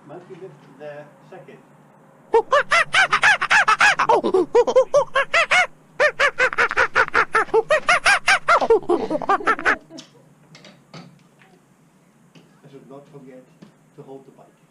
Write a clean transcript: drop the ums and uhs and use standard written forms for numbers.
Monkey lift the second. I should not forget to hold the bike.